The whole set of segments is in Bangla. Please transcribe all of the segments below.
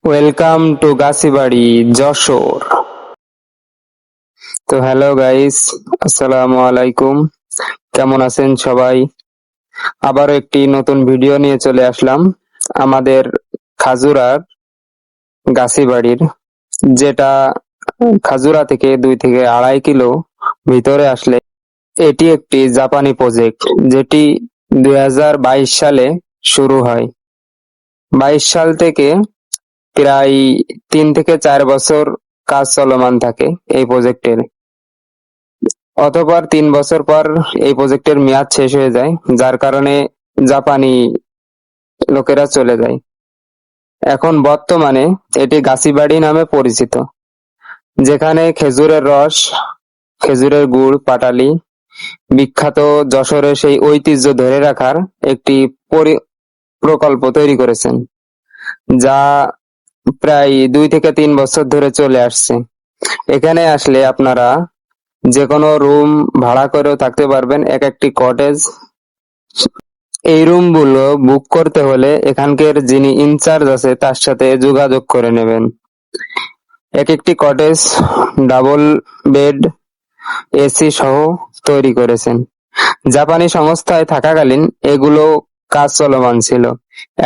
Welcome to গাছিবাড়ি Jessore. তো হ্যালো গাইস, আসসালামু আলাইকুম। কেমন আছেন সবাই? আবারও একটি নতুন ভিডিও নিয়ে চলে আসলাম আমাদের খাজুরার গাছিবাড়ির, যেটা খাজুরা থেকে 2 থেকে 2.5 কিলো ভিতরে আসলে এটি একটি জাপানি প্রজেক্ট, যেটি 2022 সালে শুরু হয়। 22 সাল থেকে প্রায় 3 থেকে 4 বছর কাজ চলমান থাকে এই প্রজেক্টের। অতঃপর 3 বছর পর এই প্রজেক্টের মেয়াদ শেষ হয়ে যায়, যার কারণে জাপানি লোকেরা চলে যায়। এখন বর্তমানে এটি গাছিবাড়ি নামে পরিচিত, যেখানে খেজুরের রস, খেজুরের গুড়, পাটালি বিখ্যাত যশোরের সেই ঐতিহ্য ধরে রাখার একটি প্রকল্প তৈরি করেছেন, যা প্রায় 2 থেকে 3 বছর ধরে চলে আসছে। এখানে আসলে আপনারা যে কোনো রুম ভাড়া করেও থাকতে পারবেন, এক একটি কটেজ। এই রুমগুলো বুক করতে হলে এখানকার যিনি ইনচার্জ আছে তার সাথে যোগাযোগ করে নেবেন। এক একটি কটেজ ডাবল বেড, এসি সহ তৈরি করেছেন। জাপানি সংস্থায় থাকাকালীন এগুলো কাজ চলমান ছিল।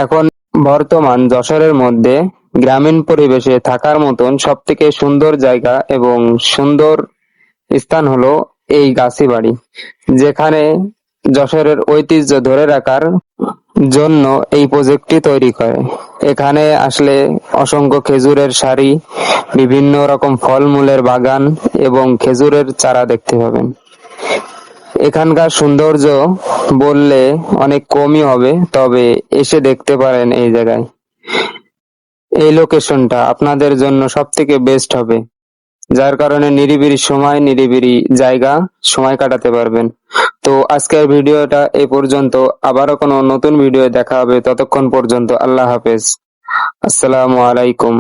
এখন বর্তমান যশোরের মধ্যে গ্রামীণ পরিবেশে থাকার মতন সবথেকে সুন্দর জায়গা এবং সুন্দর স্থান হলো এই গাছিবাড়ি, যেখানে যশোরের ঐতিহ্য ধরে রাখার জন্য এই প্রজেক্টটি তৈরি করে। এখানে আসলে অসংখ্য খেজুরের সারি, বিভিন্ন রকম ফলমূলের বাগান এবং খেজুরের চারা দেখতে পাবেন। এখানকার সৌন্দর্য বললে অনেক কমই হবে, তবে এসে দেখতে পারেন এই জায়গায়। এই লোকেশনটা আপনাদের জন্য সবথেকে বেস্ট হবে, যার কারণে নিরিবিলি সময়, নিরিবিলি জায়গা সময় কাটাতে পারবেন। তো আজকের ভিডিওটা এই পর্যন্ত। আবারও কোনো নতুন ভিডিও দেখা হবে। ততক্ষণ পর্যন্ত আল্লাহ হাফেজ। আসসালামু আলাইকুম।